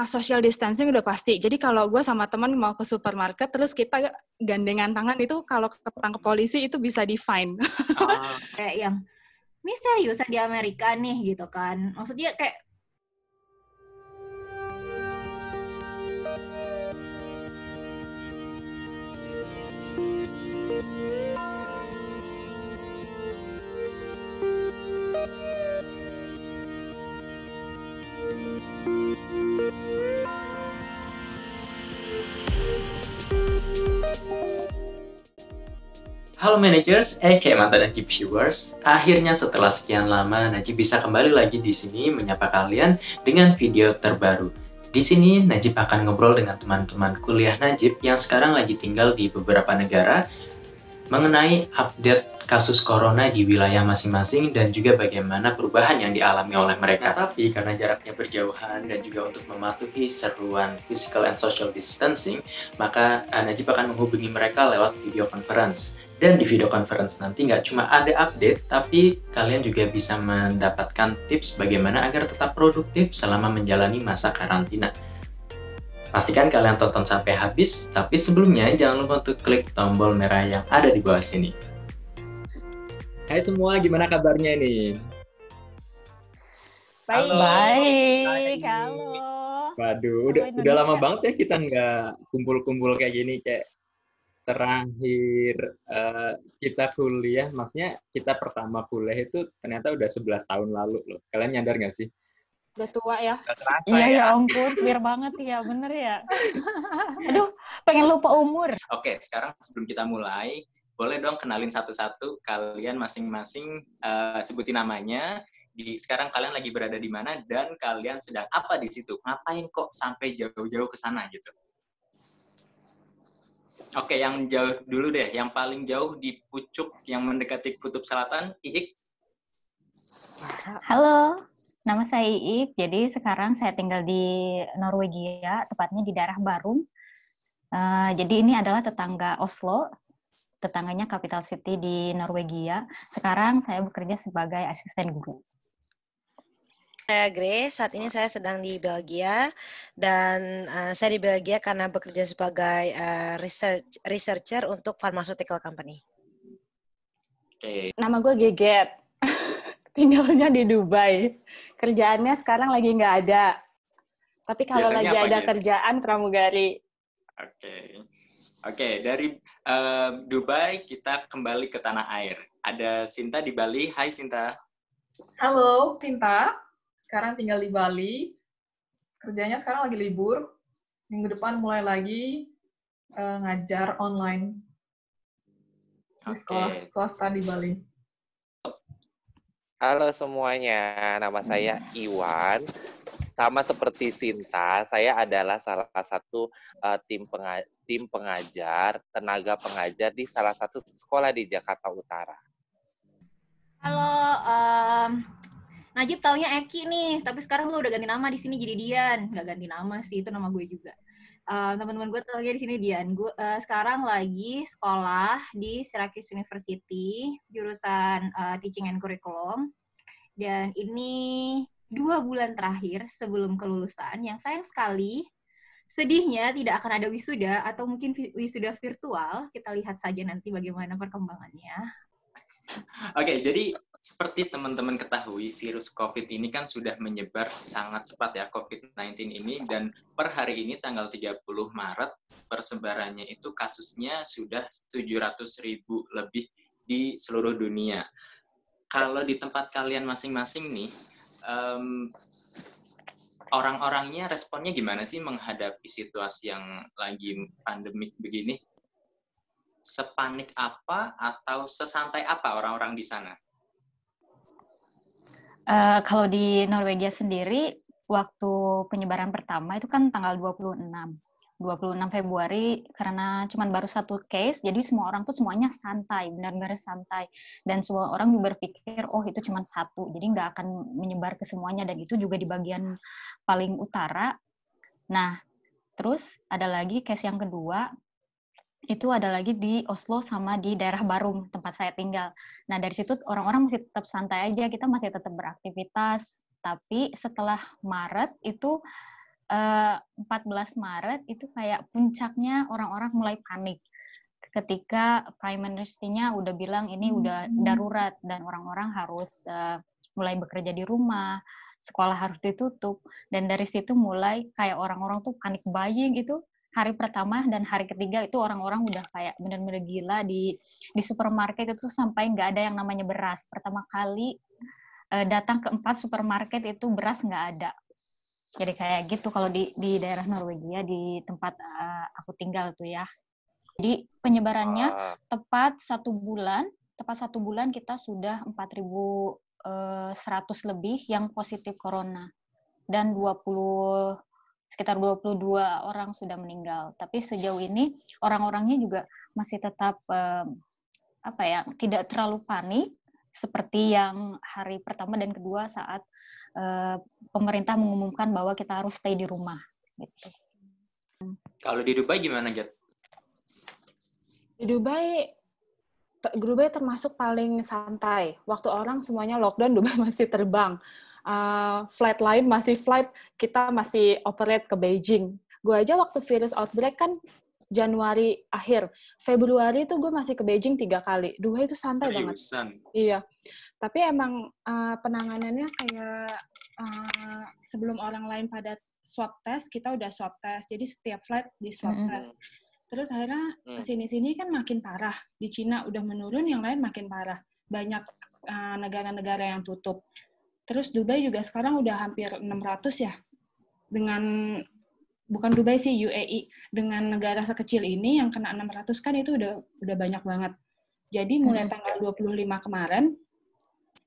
social distancing udah pasti. Jadi kalau gue sama teman mau ke supermarket, terus kita gandengan tangan itu kalau ketangkep polisi itu bisa di-fine. Kayak yang, ini seriusan di Amerika nih gitu kan. Maksudnya kayak Halo managers, mantan Najib viewers. Akhirnya setelah sekian lama, Najib bisa kembali lagi di sini menyapa kalian dengan video terbaru. Di sini, Najib akan ngobrol dengan teman-teman kuliah Najib yang sekarang lagi tinggal di beberapa negara mengenai update kasus corona di wilayah masing-masing dan juga bagaimana perubahan yang dialami oleh mereka. Tapi karena jaraknya berjauhan dan juga untuk mematuhi seruan physical and social distancing, maka Najib akan menghubungi mereka lewat video conference. Dan di video conference nanti nggak cuma ada update, tapi kalian juga bisa mendapatkan tips bagaimana agar tetap produktif selama menjalani masa karantina. Pastikan kalian tonton sampai habis, tapi sebelumnya jangan lupa untuk klik tombol merah yang ada di bawah sini. Hai semua, gimana kabarnya nih? baik. Halo. Waduh, udah lama banget ya kita nggak kumpul-kumpul kayak gini, kayak terakhir kita kuliah, maksudnya kita pertama kuliah itu ternyata udah 11 tahun lalu loh. Kalian nyadar nggak sih? Udah tua ya. Iya ya ampun, clear banget ya, bener ya. Aduh, pengen lupa umur. Oke, sekarang sebelum kita mulai, boleh dong kenalin satu-satu kalian masing-masing, sebutin namanya. Sekarang kalian lagi berada di mana dan kalian sedang apa di situ? Ngapain kok sampai jauh-jauh ke sana gitu? Oke, yang jauh dulu deh. Yang paling jauh di pucuk yang mendekati kutub selatan, Iik. Halo, nama saya Iik. Jadi sekarang saya tinggal di Norwegia, tepatnya di daerah Barum. Jadi ini adalah tetangga Oslo, tetangganya capital city di Norwegia. Sekarang saya bekerja sebagai asisten guru. Saya Grace, saat ini saya sedang di Belgia dan saya di Belgia karena bekerja sebagai researcher untuk pharmaceutical company. Oke. Nama gue Geget. Tinggalnya di Dubai. Kerjaannya sekarang lagi nggak ada. Tapi kalau Biasanya lagi apa, ada Get? kerjaan pramugari. Oke, dari Dubai kita kembali ke tanah air. Ada Sinta di Bali. Hai Sinta. Halo, Sinta. Sekarang tinggal di Bali. Kerjanya sekarang lagi libur. Minggu depan mulai lagi ngajar online di sekolah swasta di Bali. Halo semuanya, nama saya Iwan. Sama seperti Sinta, saya adalah salah satu tim pengajar, tenaga pengajar di salah satu sekolah di Jakarta Utara. Halo, Najib taunya Eki nih, tapi sekarang gue udah ganti nama di sini jadi Dian. Nggak ganti nama sih, itu nama gue juga. Teman-teman gue taunya di sini Dian. Gue sekarang lagi sekolah di Syracuse University, jurusan Teaching and Curriculum. Dan ini 2 bulan terakhir sebelum kelulusan, yang sayang sekali, sedihnya tidak akan ada wisuda atau mungkin wisuda virtual. Kita lihat saja nanti bagaimana perkembangannya. Oke, jadi seperti teman-teman ketahui, virus COVID ini kan sudah menyebar sangat cepat ya, COVID-19 ini, dan per hari ini tanggal 30 Maret, persebarannya itu kasusnya sudah 700.000 lebih di seluruh dunia. Kalau di tempat kalian masing-masing nih, orang-orangnya responnya gimana sih menghadapi situasi yang lagi pandemik begini? Sepanik apa atau sesantai apa orang-orang di sana? Kalau di Norwegia sendiri, waktu penyebaran pertama itu kan tanggal 26 Februari, karena cuma baru 1 case, jadi semua orang tuh semuanya santai, benar-benar santai. Dan semua orang juga berpikir, oh itu cuma 1, jadi nggak akan menyebar ke semuanya, dan itu juga di bagian paling utara. Nah, terus ada lagi case yang kedua, itu ada lagi di Oslo sama di daerah Barum, tempat saya tinggal. Nah, dari situ orang-orang masih tetap santai aja, kita masih tetap beraktivitas. Tapi setelah Maret itu 14 Maret itu kayak puncaknya orang-orang mulai panik ketika Prime Minister-nya udah bilang ini udah darurat dan orang-orang harus mulai bekerja di rumah, sekolah harus ditutup, dan dari situ mulai kayak orang-orang tuh panik buying gitu. Hari pertama dan hari ketiga itu orang-orang udah kayak bener-bener gila di supermarket itu sampai nggak ada yang namanya beras. Pertama kali datang ke 4 supermarket itu beras nggak ada. Jadi kayak gitu kalau di daerah Norwegia di tempat aku tinggal tuh ya. Jadi penyebarannya tepat 1 bulan kita sudah 4.100 lebih yang positif corona dan sekitar 22 orang sudah meninggal. Tapi sejauh ini orang-orangnya juga masih tetap tidak terlalu panik seperti yang hari pertama dan kedua saat pemerintah mengumumkan bahwa kita harus stay di rumah. Gitu. Kalau di Dubai gimana, Gat? Di Dubai termasuk paling santai. Waktu orang semuanya lockdown, Dubai masih terbang. Flight lain masih flight, kita masih operate ke Beijing. Gue aja waktu virus outbreak kan Januari akhir. Februari itu gue masih ke Beijing 3 kali. Dubai itu santai banget. Iya. Tapi emang penanganannya kayak sebelum orang lain pada swab test, kita udah swab test. Jadi setiap flight di swab test. Terus akhirnya kesini-sini kan makin parah. Di Cina udah menurun, yang lain makin parah. Banyak negara-negara yang tutup. Terus Dubai juga sekarang udah hampir 600 ya. Bukan Dubai sih, UAE. Dengan negara sekecil ini yang kena 600 kan itu udah banyak banget. Jadi mulai tanggal 25 kemarin,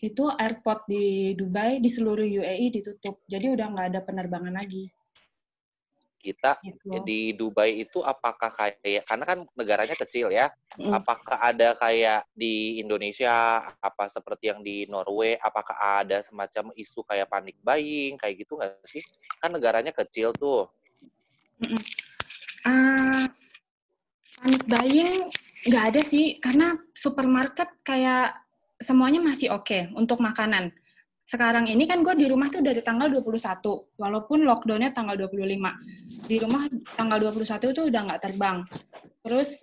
itu airport di Dubai, di seluruh UAE ditutup. Jadi udah nggak ada penerbangan lagi. Kita gitu. Di Dubai itu apakah kayak, karena kan negaranya kecil ya, apakah ada kayak di Indonesia, apa seperti yang di Norway, apakah ada semacam isu kayak panic buying, kayak gitu nggak sih? Kan negaranya kecil tuh. Panic buying nggak ada sih, karena supermarket kayak semuanya masih oke untuk makanan. Sekarang ini kan gue di rumah tuh dari tanggal 21, walaupun lockdown-nya tanggal 25. Di rumah tanggal 21 tuh udah nggak terbang. Terus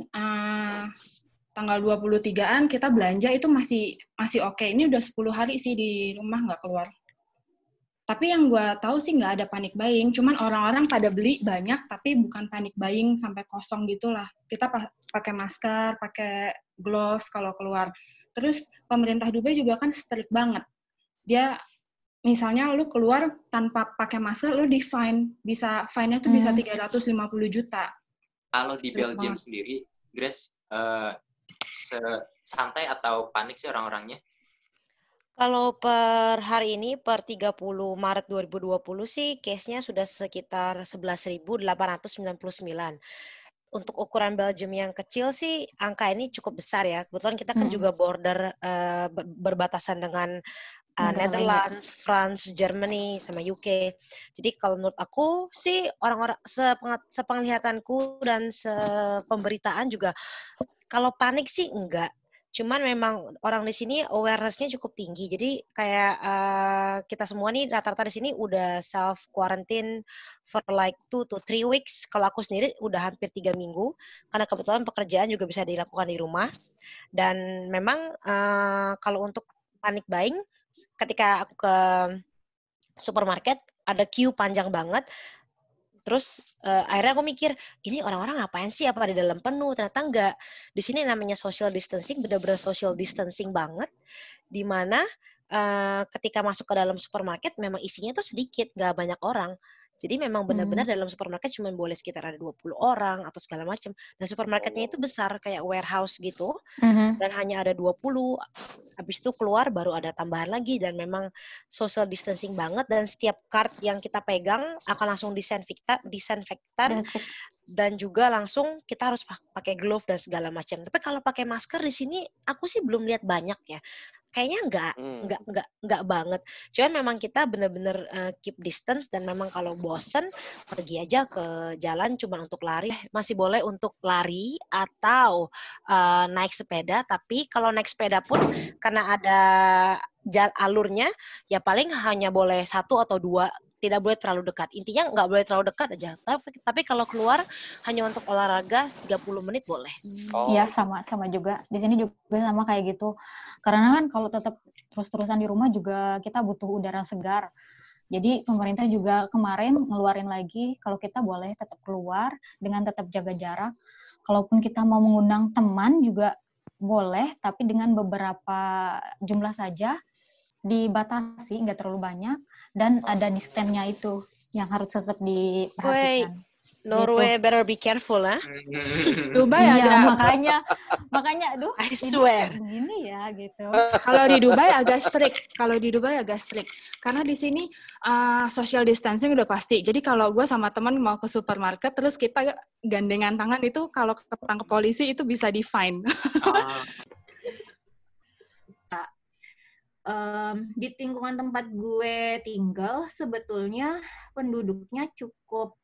tanggal 23-an kita belanja itu masih oke. Ini udah 10 hari sih di rumah nggak keluar. Tapi yang gue tahu sih nggak ada panic buying, cuman orang-orang pada beli banyak, tapi bukan panic buying sampai kosong gitulah. Kita pakai masker, pakai gloves kalau keluar. Terus pemerintah Dubai juga kan strict banget. Dia misalnya lu keluar tanpa pakai masker, lu di-fine. Fine-nya tuh bisa 350 juta. Kalau di Belgium sendiri, Grace, santai atau panik sih orang-orangnya? Kalau per hari ini, per 30 Maret 2020 sih, case-nya sudah sekitar 11.899. Untuk ukuran Belgium yang kecil sih, angka ini cukup besar ya. Kebetulan kita kan juga border berbatasan dengan Netherlands, France, Germany, sama UK. Jadi kalau menurut aku sih, orang-orang sepenglihatanku dan sepemberitaan juga, kalau panik sih enggak. Cuman memang orang di sini awareness-nya cukup tinggi. Jadi kayak kita semua nih rata-rata di sini udah self quarantine for like 2 to 3 weeks. Kalau aku sendiri udah hampir 3 minggu karena kebetulan pekerjaan juga bisa dilakukan di rumah. Dan memang kalau untuk panic buying, ketika aku ke supermarket ada queue panjang banget. Terus akhirnya aku mikir, ini orang-orang ngapain sih? Apa di dalam penuh? Ternyata enggak. Di sini namanya social distancing, benar-benar social distancing banget. Di mana ketika masuk ke dalam supermarket, memang isinya tuh sedikit, nggak banyak orang. Jadi memang benar-benar dalam supermarket cuma boleh sekitar ada 20 orang atau segala macam. Dan supermarketnya itu besar, kayak warehouse gitu. Dan hanya ada 20. Habis itu keluar baru ada tambahan lagi. Dan memang social distancing banget. Dan setiap card yang kita pegang akan langsung disinfektan. Dan juga langsung kita harus pakai glove dan segala macam. Tapi kalau pakai masker di sini, aku sih belum lihat banyak ya. Kayaknya enggak banget. Cuman memang kita benar-benar keep distance dan memang kalau bosen pergi aja ke jalan cuma untuk lari. Masih boleh untuk lari atau naik sepeda, tapi kalau naik sepeda pun karena ada alurnya ya paling hanya boleh 1 atau 2 tidak boleh terlalu dekat. Intinya nggak boleh terlalu dekat aja. Tapi kalau keluar hanya untuk olahraga 30 menit boleh. Iya, sama juga. Di sini juga sama kayak gitu. Karena kan kalau tetap terus-terusan di rumah juga kita butuh udara segar. Jadi pemerintah juga kemarin ngeluarin lagi kalau kita boleh tetap keluar dengan tetap jaga jarak. Kalaupun kita mau mengundang teman juga boleh, tapi dengan beberapa jumlah saja, dibatasi, nggak terlalu banyak, dan ada distance-nya itu yang harus tetap diperhatikan. Norway gitu. better be careful, ha? Dubai Iya, agak makanya, aduh, I ini swear. kayak begini ya, gitu. kalau di Dubai agak strict. Karena di sini social distancing udah pasti. Jadi kalau gue sama teman mau ke supermarket, terus kita gandengan tangan itu kalau ketangkep polisi itu bisa di-fine. Di lingkungan tempat gue tinggal sebetulnya penduduknya cukup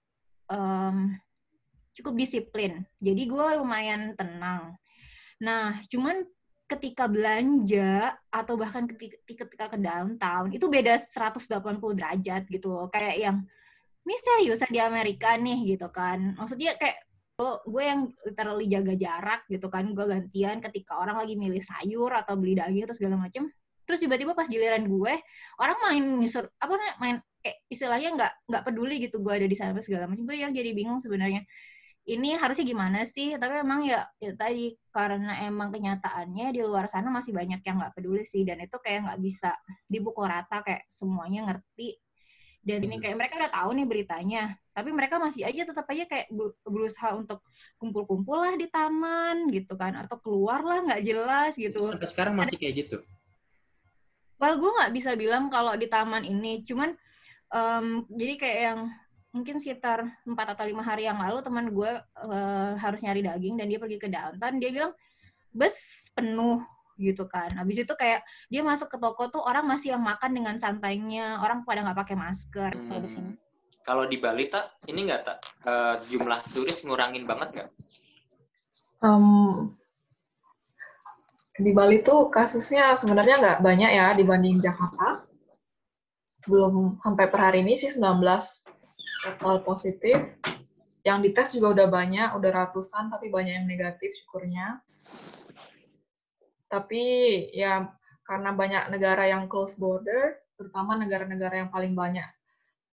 disiplin. Jadi gue lumayan tenang. Nah, cuman ketika belanja atau bahkan ketika ke downtown itu beda 180 derajat gitu. Kayak yang ini seriusan di Amerika nih gitu kan. Maksudnya kayak gue yang literally jaga jarak gitu kan. Gue gantian ketika orang lagi milih sayur atau beli daging atau segala macam. Terus tiba-tiba pas giliran gue, orang main istilahnya nggak peduli gitu gue ada di sana segala macam. Gue yang jadi bingung sebenarnya. Ini harusnya gimana sih? Tapi emang ya tadi karena emang kenyataannya di luar sana masih banyak yang nggak peduli sih, dan itu kayak nggak bisa dipukul rata kayak semuanya ngerti. Dan ini kayak mereka udah tahu nih beritanya, tapi mereka masih aja tetap aja kayak berusaha untuk kumpul-kumpul lah di taman gitu kan, atau keluar lah nggak jelas gitu. Sampai sekarang masih kayak gitu? Well, gue nggak bisa bilang kalau di taman ini, cuman jadi kayak yang mungkin sekitar 4 atau 5 hari yang lalu teman gue harus nyari daging dan dia pergi ke downtown, dia bilang bus penuh gitu kan. Habis itu kayak dia masuk ke toko tuh orang masih yang makan dengan santainya, orang pada nggak pakai masker. Kalau di Bali tak ini nggak tak jumlah turis ngurangin banget nggak? Di Bali tuh kasusnya sebenarnya nggak banyak ya dibanding Jakarta. Belum sampai per hari ini sih 19 total positif. Yang dites juga udah banyak, udah ratusan, tapi banyak yang negatif syukurnya. Tapi ya karena banyak negara yang close border, terutama negara-negara yang paling banyak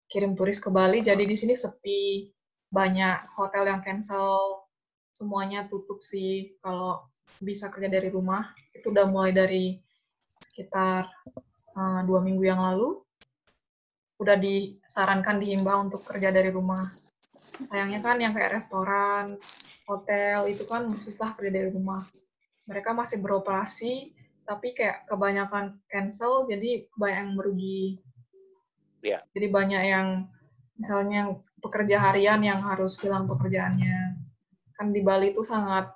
kirim turis ke Bali, jadi di sini sepi, banyak hotel yang cancel, semuanya tutup sih kalau bisa kerja dari rumah. Itu udah mulai dari sekitar 2 minggu yang lalu udah disarankan, dihimbau untuk kerja dari rumah. Sayangnya kan yang kayak restoran, hotel itu kan susah kerja dari rumah. Mereka masih beroperasi tapi kayak kebanyakan cancel, jadi banyak yang merugi. Jadi banyak yang misalnya pekerja harian yang harus hilang pekerjaannya. Kan di Bali itu sangat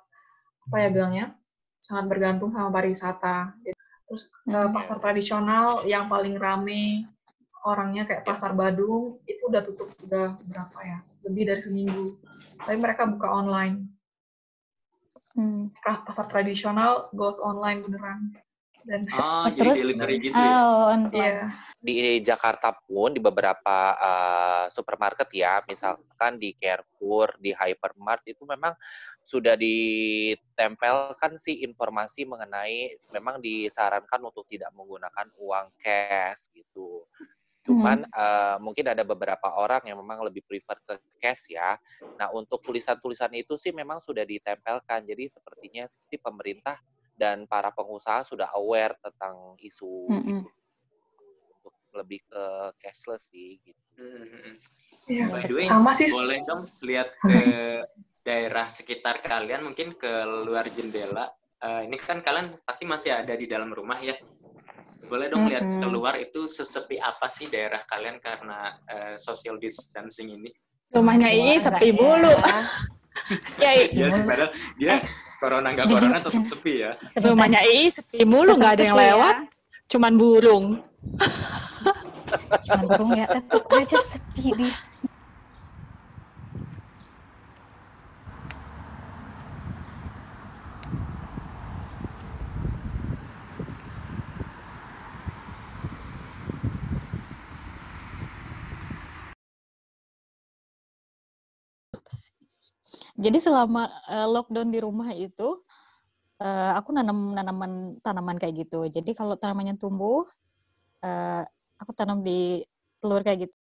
sangat bergantung sama pariwisata. Terus pasar tradisional yang paling rame orangnya kayak Pasar Badung itu udah tutup udah berapa ya? Lebih dari seminggu. Tapi mereka buka online. Pasar tradisional goes online beneran. Dan jadi delivery gitu ya? Iya. Di Jakarta pun di beberapa supermarket ya, misalkan di Carrefour, di Hypermart itu memang sudah ditempelkan sih informasi mengenai memang disarankan untuk tidak menggunakan uang cash gitu. Cuman mungkin ada beberapa orang yang memang lebih prefer ke cash ya. Nah, untuk tulisan-tulisan itu sih memang sudah ditempelkan. Jadi sepertinya sih pemerintah dan para pengusaha sudah aware tentang isu itu. Untuk lebih ke cashless sih gitu. By the way, sama sih. Boleh dong lihat ke daerah sekitar kalian, mungkin ke luar jendela. Ini kan kalian pasti masih ada di dalam rumah ya. Boleh dong lihat keluar itu sesepi apa sih daerah kalian karena social distancing ini? Rumahnya Ii sepi mulu. Ya sih, padahal dia corona nggak corona tetap sepi ya. Rumahnya Ii sepi mulu, nggak ada yang lewat, cuman burung. Cuman burung ya, tetap aja sepi. Jadi selama lockdown di rumah itu, aku nanam tanaman kayak gitu. Jadi kalau tanamannya tumbuh, aku tanam di telur kayak gitu.